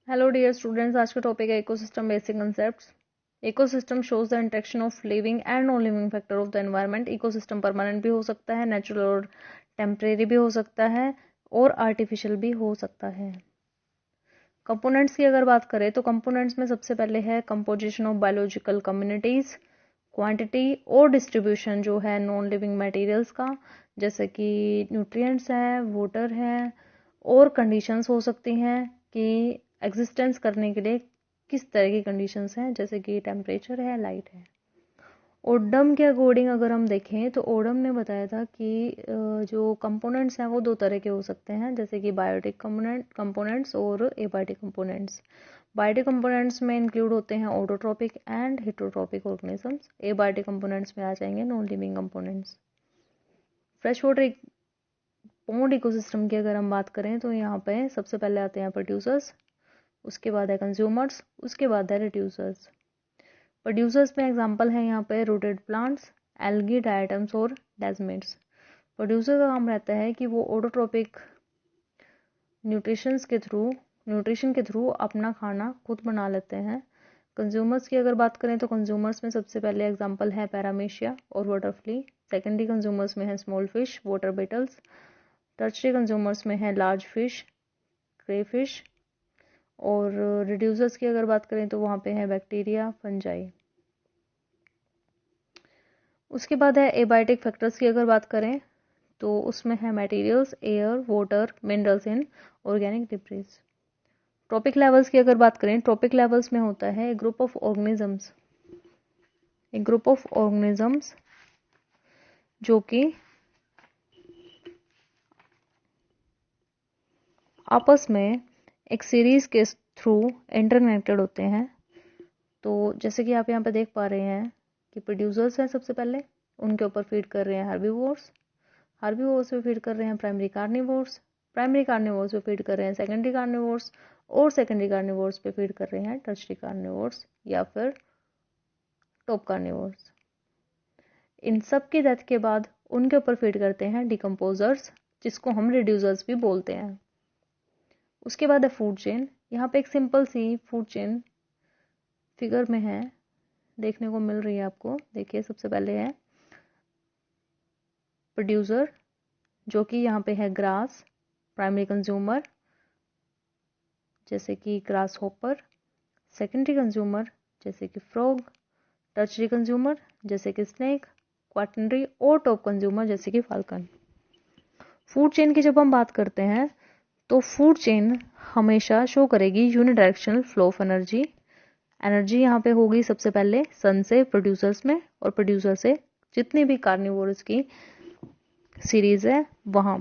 Hello dear students, आज का topic है ecosystem basic concepts. Ecosystem shows the interaction of living and non living factor of the environment. Ecosystem permanent भी हो सकता है, natural और टेम्परेरी भी हो सकता है, और आर्टिफिशियल भी हो सकता है। कंपोनेंट्स की अगर बात करें तो कंपोनेंट्स में सबसे पहले है composition of biological communities, quantity और डिस्ट्रीब्यूशन जो है नॉन लिविंग मटेरियल्स का, जैसे कि न्यूट्रिएंट्स है, वाटर है, और कंडीशंस हो सकती हैं कि एग्जिस्टेंस करने के लिए किस तरह की कंडीशंस हैं, जैसे कि टेम्परेचर है, लाइट है। ओडम के अकॉर्डिंग अगर हम देखें तो ओडम ने बताया था कि जो कंपोनेंट्स हैं वो दो तरह के हो सकते हैं, जैसे कि बायोटिक कंपोनेंट्स और एबायोटिक कंपोनेंट्स। बायोटिक कंपोनेंट्स में इंक्लूड होते हैं autotrophic and heterotrophic organisms. Abiotic components में आ जाएंगे non living components. Fresh water pond ecosystem की अगर हम बात करें तो यहाँ पे सबसे पहले आते हैं प्रोड्यूसर्स, उसके बाद है कंज्यूमर्स, उसके बाद है रिड्यूसर्स। प्रोड्यूसर्स में एग्जांपल है यहाँ पे रूटेड प्लांट्स, एल्गी, डायटम्स और डेजमिड्स। प्रोड्यूसर का काम रहता है कि वो ऑटोट्रोपिक न्यूट्रिशन के थ्रू अपना खाना खुद बना लेते हैं। कंज्यूमर्स की अगर बात करें तो कंज्यूमर्स में सबसे पहले एग्जांपल है पैरामेशिया और वाटरफ्ली। सेकेंडरी कंज्यूमर्स में है small fish, water battles. Tertiary consumers में है लार्ज फिश, क्रेफिश। और रिड्यूसर्स की अगर बात करें तो वहाँ पे है बैक्टीरिया, फंजाई। उसके बाद है एबायोटिक फैक्टर्स की अगर बात करें तो उसमें है materials, air, water, minerals in organic debris. Trophic levels की अगर बात करें, ट्रॉपिक लेवल्स में होता है एक ग्रुप ऑफ ऑर्गेनिजम्स जो कि आपस में एक सीरीज के थ्रू इंटरकनेक्टेड होते हैं। तो जैसे कि आप यहाँ पे देख पा रहे हैं कि प्रोड्यूसर्स हैं सबसे पहले, उनके ऊपर फीड कर रहे हैं हर्बीवोर्स पे फीड कर रहे हैं प्राइमरी कार्निवोर्स पे फीड कर रहे हैं सेकेंडरी कार्निवोर्स, और सेकेंडरी कार्निवोर्स पे फीड कर रहे हैं टर्शरी कार्निवोर्स या फिर टॉप कार्निवोर्स। इन सब की डेथ के बाद उनके ऊपर फीड करते हैं डिकम्पोजर्स, जिसको हम रिड्यूसर्स भी बोलते हैं। उसके बाद है फूड चेन। यहाँ पे एक simple sea food chain figure में है, देखने को मिल रही है आपको। देखिए, सबसे पहले है प्रोड्यूसर जो कि यहाँ पे है ग्रास, प्राइमरी कंज्यूमर जैसे कि ग्रास हॉपर, सेकेंडरी कंज्यूमर जैसे कि फ्रॉग, टर्शरी कंज्यूमर जैसे कि स्नेक, क्वाटनरी और टॉप कंज्यूमर जैसे कि फाल्कन। फूड चेन की जब हम बात करते हैं तो फूड चेन हमेशा शो करेगी unidirectional flow of energy. Energy यहाँ पे होगी सबसे पहले सन से प्रोड्यूसर्स में, और प्रोड्यूसर से जितनी भी कार्निवोरस की सीरीज है वहां।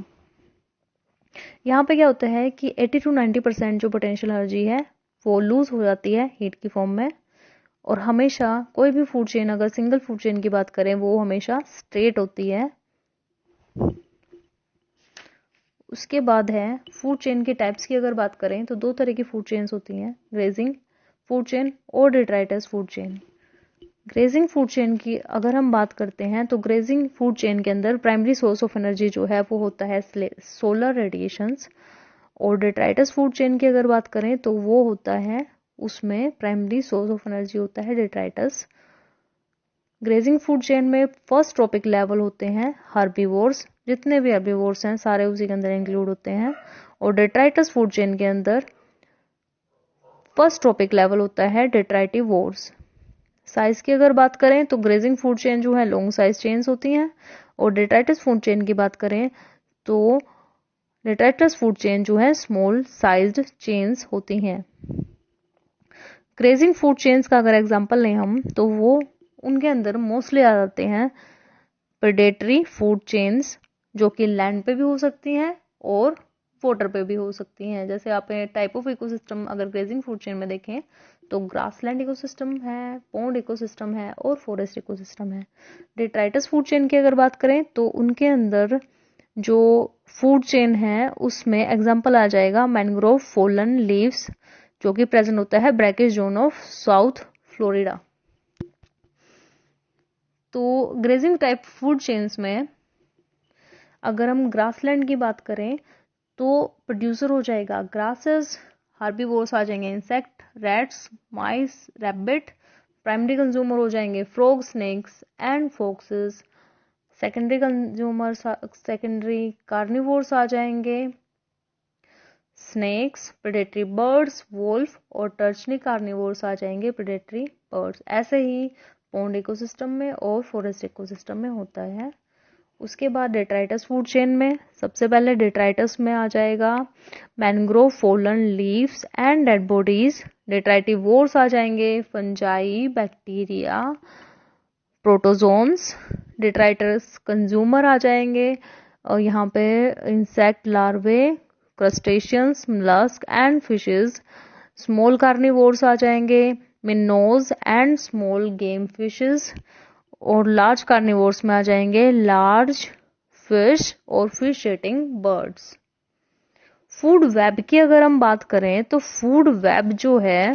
यहाँ पे क्या होता है कि 80 to 90% जो पोटेंशियल एनर्जी है वो लूज हो जाती है हीट की फॉर्म में। और हमेशा कोई भी फूड चेन, अगर सिंगल फूड चेन की बात करें, वो हमेशा स्ट्रेट होती है। उसके बाद है फूड चेन के टाइप्स की अगर बात करें तो दो तरह की फूड चेन्स होती हैं, ग्रेजिंग फूड चेन और detritus food chain. Grazing food chain की अगर हम बात करते हैं तो ग्रेजिंग फूड चेन के अंदर प्राइमरी सोर्स ऑफ एनर्जी जो है वो होता है सोलर रेडिएशंस। और डिट्राइटस फूड चेन की अगर बात करें तो वो होता है, उसमें प्राइमरी सोर्स ऑफ एनर्जी होता है डिट्राइटस। ग्रेजिंग फूड चेन में फर्स्ट ट्रॉपिक लेवल होते हैं हर्बीवोर्स, जितने भी हर्बीवोर्स हैं सारे उसी के अंदर इंक्लूड होते हैं। और डिट्राइटस फूड चेन के अंदर फर्स्ट ट्रॉपिक लेवल होता है डिट्राइटिवोर्स। साइज की अगर बात करें तो ग्रेजिंग फूड चेन जो है लॉन्ग साइज चेन्स होती हैं, और डिट्राइटस फूड चेन की बात करें तो डिट्राइटस फूड चेन जो है स्मॉल साइज्ड चेन्स होती हैं। ग्रेजिंग फूड चेन्स का अगर एग्जांपल लें हम तो वो उनके अंदर मोस्टली आ जाते हैं प्रेडेटरी फूड चेन्स, जो कि लैंड पे भी हो सकती हैं और वाटर पे भी हो सकती हैं। जैसे आप टाइप ऑफ इकोसिस्टम अगर ग्रेजिंग फूड चेन में देखें तो ग्रासलैंड इकोसिस्टम है, पॉन्ड इकोसिस्टम है और फॉरेस्ट इकोसिस्टम है। डिट्राइटस फूड चेन की अगर बात करें तो उनके अंदर जो फूड चेन है उसमें एग्जाम्पल आ जाएगा मैंग्रोव फॉलन लीव्स, जो कि प्रेजेंट होता है brackish zone of south Florida. तो ग्रेजिंग टाइप फूड चेन्स में अगर हम ग्रासलैंड की बात करें तो प्रोड्यूसर हो जाएगा ग्रासेस, हार्बीवोर्स आ जाएंगे insect, rats, mice, rabbit. Primary consumer हो जाएंगे frog, snakes and foxes. Secondary consumer, secondary carnivores आ जाएंगे स्नेक्स, प्रेडेटरी बर्ड्स, वोल्फ, और टर्चरी कार्निवोर्स आ जाएंगे प्रेडेटरी बर्ड्स। ऐसे ही पॉन्ड इकोसिस्टम में और फॉरेस्ट इकोसिस्टम में होता है। उसके बाद डेट्राइटस फूड चेन में सबसे पहले डेट्राइटस में आ जाएगा mangrove, fallen leaves and dead bodies. Detritivores आ जाएंगे fungi, bacteria, protozoans. Detritus consumer आ जाएंगे और यहाँ पे insect larvae, crustaceans, mollusk and fishes. Small carnivores आ जाएंगे minnows and small game fishes. और लार्ज कार्निवोर्स में आ जाएंगे लार्ज फिश और fish eating birds. Food web की अगर हम बात करें तो फूड वेब जो है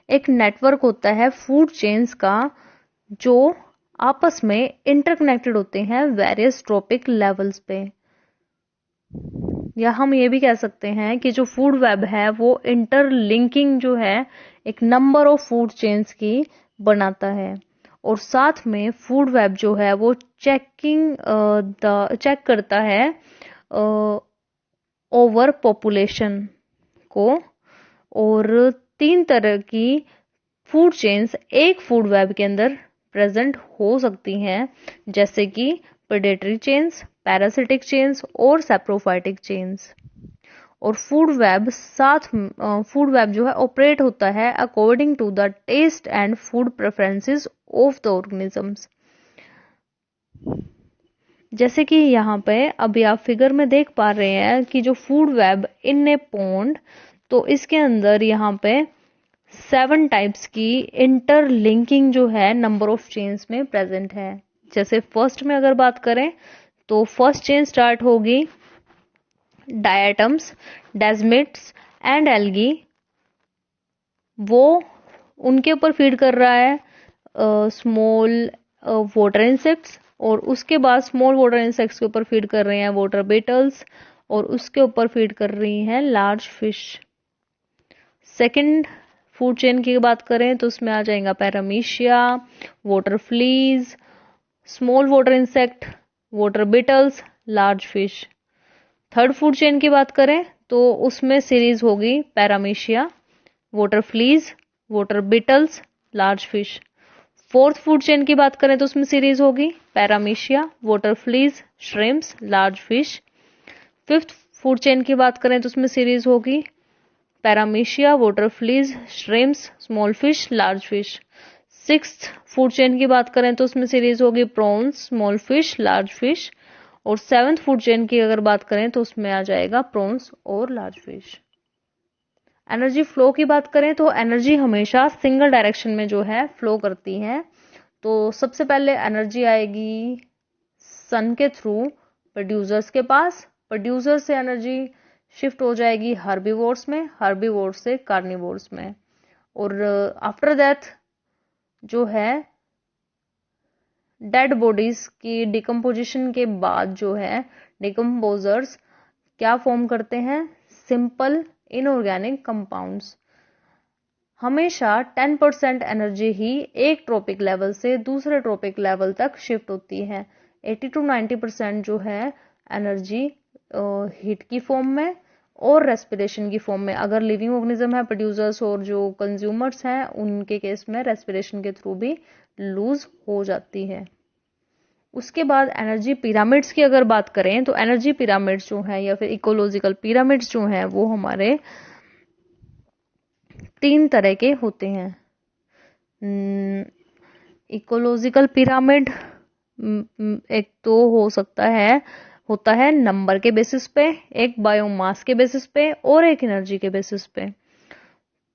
एक नेटवर्क होता है फूड चेन्स का जो आपस में इंटरकनेक्टेड होते हैं वेरियस ट्रॉपिक लेवल्स पे। या हम ये भी कह सकते हैं कि जो फूड वेब है वो इंटरलिंकिंग जो है एक नंबर ऑफ फूड चेन्स की बनाता है। और साथ में फूड वेब जो है वो चेक करता है ओवर पॉपुलेशन को। और 3 तरह की फूड चेन्स एक फूड वेब के अंदर प्रेजेंट हो सकती हैं, जैसे कि प्रेडेटरी चेन्स, पैरासिटिक चेन्स और सैप्रोफाइटिक चेन्स। और फूड वेब जो है ऑपरेट होता है according to the taste and food preferences of the organisms. जैसे कि यहाँ पे अभी आप फिगर में देख पा रहे हैं कि जो फूड वेब इन ए पॉन्ड, तो इसके अंदर यहाँ पे 7 टाइप्स की इंटरलिंकिंग जो है नंबर ऑफ चेन्स में प्रेजेंट है। जैसे फर्स्ट में अगर बात करें तो फर्स्ट चेन स्टार्ट होगी डायटम्स, डेजमिट्स एंड एल्गी। वो उनके ऊपर फीड कर रहा है स्मॉल वाटर इंसेक्ट्स। और उसके बाद स्मॉल वाटर इंसेक्ट्स के ऊपर फीड कर रहे हैं वाटर बीटल्स। और उसके ऊपर फीड कर रही हैं large fish. Second food chain की बात करें तो उसमें आ जाएगा paramecia, water fleas, small water insect, water beetles, large fish. Third food chain की बात करें तो उसमें सीरीज होगी paramecia, water fleas, water beetles, large fish. Fourth food chain की बात करें तो उसमें सीरीज होगी paramecia, water fleas, shrimps, large fish. Fifth food chain की बात करें तो उसमें सीरीज होगी paramecia, water fleas, shrimps, small fish, large fish. Sixth food chain की बात करें तो उसमें सीरीज होगी prawns, small fish, large fish. और सेवंथ फूड चेन की अगर बात करें तो उसमें आ जाएगा प्रॉन्स और लार्ज फिश। एनर्जी फ्लो की बात करें तो एनर्जी हमेशा सिंगल डायरेक्शन में जो है फ्लो करती है। तो सबसे पहले एनर्जी आएगी सन के थ्रू प्रोड्यूसर्स के पास। प्रोड्यूसर से एनर्जी शिफ्ट हो जाएगी हर्बीवोर्स में, हर्बीवोर्स से कार्निवोर्स में। और आफ्टर दैट जो है डेड बॉडीज की डिकम्पोजिशन के बाद जो है डिकम्पोजर्स क्या फॉर्म करते हैं, सिंपल इनऑर्गेनिक कंपाउंड्स। हमेशा 10% एनर्जी ही एक ट्रॉपिक लेवल से दूसरे ट्रॉपिक लेवल तक शिफ्ट होती है। 80 to 90% जो है एनर्जी हीट की फॉर्म में और रेस्पिरेशन की फॉर्म में। अगर लिविंग ऑर्गेनिज्म है प्रोड्यूसर्स और जो कंज्यूमर्स हैं उनके केस में रेस्पिरेशन के थ्रू भी लूज हो जाती है। उसके बाद एनर्जी पिरामिड्स की अगर बात करें तो एनर्जी पिरामिड्स जो है या फिर इकोलॉजिकल पिरामिड्स जो हैं वो हमारे 3 तरह के होते हैं। इकोलॉजिकल पिरामिड एक तो होता है नंबर के बेसिस पे, एक बायोमास के बेसिस पे और एक एनर्जी के बेसिस पे।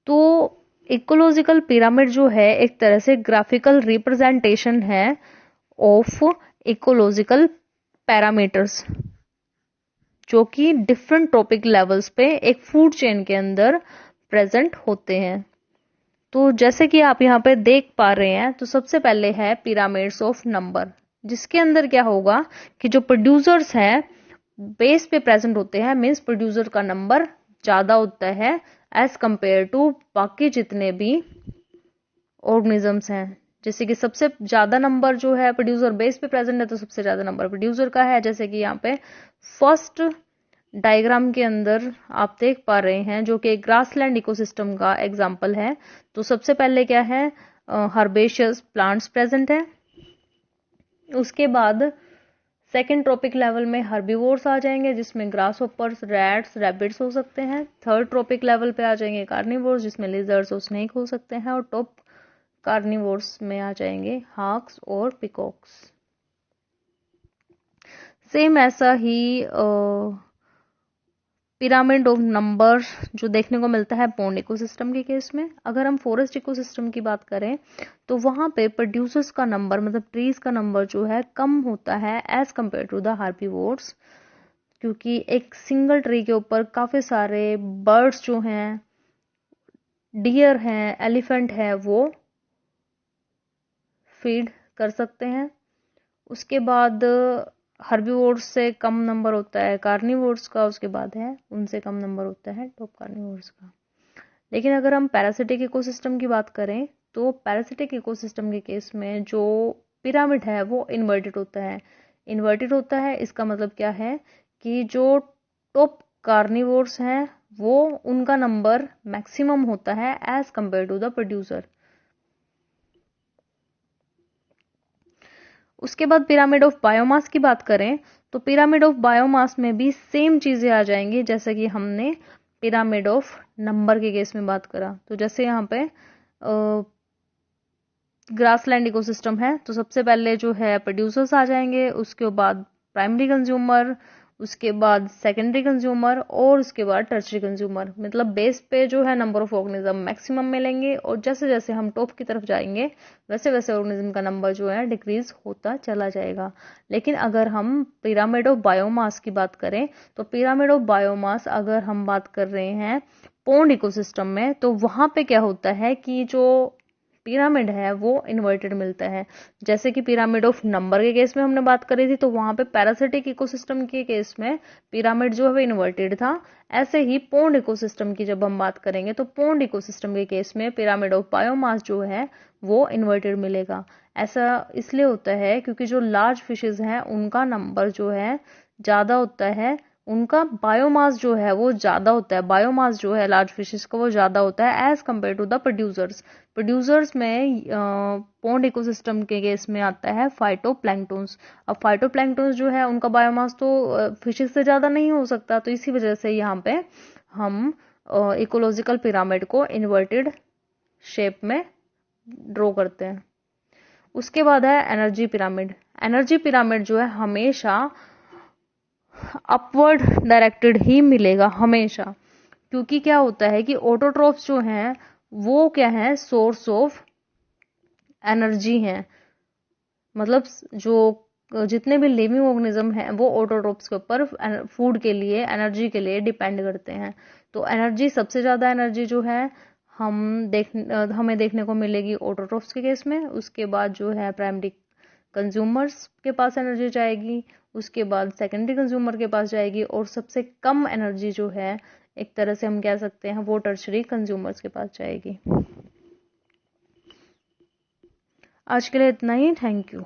तो इकोलॉजिकल पिरामिड जो है एक तरह से ग्राफिकल रिप्रेजेंटेशन है ऑफ इकोलॉजिकल पैरामीटर्स जो कि डिफरेंट ट्रॉपिक लेवल्स पे एक फूड चेन के अंदर प्रेजेंट होते हैं। तो जैसे कि आप यहाँ पे देख पा रहे हैं तो सबसे पहले है पिरामिड्स ऑफ नंबर, जिसके अंदर क्या होगा कि जो प्रोड्यूसर्स हैं बेस पे प्रेजेंट होते हैं, मींस प्रोड्यूसर का नंबर ज़्यादा होता है एज कंपेयर टू बाकी जितने भी ऑर्गेनिजम्स हैं। जैसे कि सबसे ज़्यादा नंबर जो है प्रोड्यूसर बेस पे प्रेजेंट है, तो सबसे ज़्यादा नंबर प्रोड्यूसर का है। जैसे कि यहाँ पे फर्स्ट डायग्राम के अंदर आप देख पा रहे हैं, जो कि ग्रासलैंड इकोसिस्टम का एग्जाम्पल है। तो सबसे पहले क्या है, हर्बेशियस प्लांट्स प्रेजेंट है। उसके बाद सेकेंड ट्रॉपिक लेवल में हर्बीवोर्स आ जाएंगे, जिसमें ग्रास होपर्स, रैट्स, रैबिट्स हो सकते हैं। थर्ड ट्रॉपिक लेवल पे आ जाएंगे कार्निवोर्स, जिसमें लिजर्ड्स और स्नेक हो सकते हैं। और टॉप कार्निवोर्स में आ जाएंगे हाक्स और पिकॉक्स। सेम ऐसा ही पिरामिड ऑफ नंबर जो देखने को मिलता है पॉन्ड इकोसिस्टम के केस में। अगर हम फॉरेस्ट इकोसिस्टम की बात करें तो वहां पे प्रोड्यूसर्स का नंबर, मतलब ट्रीज का नंबर जो है कम होता है as compared to the herbivores, क्योंकि एक सिंगल ट्री के ऊपर काफी सारे बर्ड्स जो हैं, डियर हैं, एलिफेंट है, वो फीड कर सकते हैं। उसके बाद हर्बीवोर्स से कम नंबर होता है कार्निवोर्स का, उसके बाद है उनसे कम नंबर होता है टॉप कार्निवोर्स का। लेकिन अगर हम पैरासिटिक इकोसिस्टम की बात करें तो पैरासिटिक इकोसिस्टम के केस में जो पिरामिड है वो इन्वर्टेड होता है। इन्वर्टेड होता है इसका मतलब क्या है कि जो टॉप कार्निवोर्स हैं वो उनका नंबर मैक्सिमम होता है as compared to the producer. उसके बाद पिरामिड ऑफ बायोमास की बात करें तो पिरामिड ऑफ बायोमास में भी सेम चीजें आ जाएंगी जैसे कि हमने पिरामिड ऑफ नंबर के केस में बात करा। तो जैसे यहाँ पे ग्रासलैंड इकोसिस्टम है तो सबसे पहले जो है प्रोड्यूसर्स आ जाएंगे, उसके बाद प्राइमरी कंज्यूमर, उसके बाद सेकेंडरी कंज्यूमर और उसके बाद टर्शरी कंज्यूमर। मतलब बेस पे जो है नंबर ऑफ ऑर्गेनिज्म मैक्सिमम मिलेंगे और जैसे जैसे हम टॉप की तरफ जाएंगे वैसे वैसे ऑर्गेनिज्म का नंबर जो है डिक्रीज होता चला जाएगा। लेकिन अगर हम पिरामिड ऑफ बायोमास की बात करें तो पिरामिड ऑफ बायोमास अगर हम बात कर रहे हैं पॉन्ड इकोसिस्टम में तो वहां पे क्या होता है कि जो पिरामिड है वो इन्वर्टेड मिलता है। जैसे कि पिरामिड ऑफ नंबर के केस में हमने बात करी थी तो वहां पे पैरासिटिक इकोसिस्टम के केस में पिरामिड जो है इन्वर्टेड था। ऐसे ही पॉन्ड इकोसिस्टम की जब हम बात करेंगे तो पॉन्ड इकोसिस्टम के केस में पिरामिड ऑफ बायोमास जो है वो इन्वर्टेड मिलेगा। ऐसा इसलिए होता है क्योंकि जो लार्ज फिशेज हैं उनका नंबर जो है ज्यादा होता है, उनका बायोमास जो है वो ज्यादा होता है। बायोमास जो है लार्ज फिशेस का वो ज्यादा होता है as compared to the producers. Producers में पॉन्ड इकोसिस्टम के केस में आता है फाइटोप्लैंक्टन्स। अब फाइटोप्लैंक्टन्स जो है उनका बायोमास तो फिशेस से ज्यादा नहीं हो सकता, तो इसी वजह से यहाँ पे हम इकोलॉजिकल पिरामिड को इन्वर्टेड शेप में ड्रॉ करते हैं। उसके बाद है एनर्जी पिरामिड। एनर्जी पिरामिड जो है हमेशा अपवर्ड डायरेक्टेड ही मिलेगा हमेशा, क्योंकि क्या होता है कि ऑटोट्रॉफ्स जो हैं वो क्या है, सोर्स ऑफ एनर्जी हैं। मतलब जो जितने भी लिविंग ऑर्गेनिज्म हैं वो ऑटोट्रॉफ्स के ऊपर फूड के लिए, एनर्जी के लिए डिपेंड करते हैं। तो एनर्जी, सबसे ज्यादा एनर्जी जो है हमें देखने को मिलेगी ऑटोट्रॉफ्स के केस में। उसके बाद जो है प्राइमरी कंज्यूमर्स के पास एनर्जी जाएगी, उसके बाद सेकेंडरी कंज्यूमर के पास जाएगी और सबसे कम एनर्जी जो है एक तरह से हम कह सकते हैं वो टर्शरी कंज्यूमर्स के पास जाएगी। आज के लिए इतना ही। Thank you.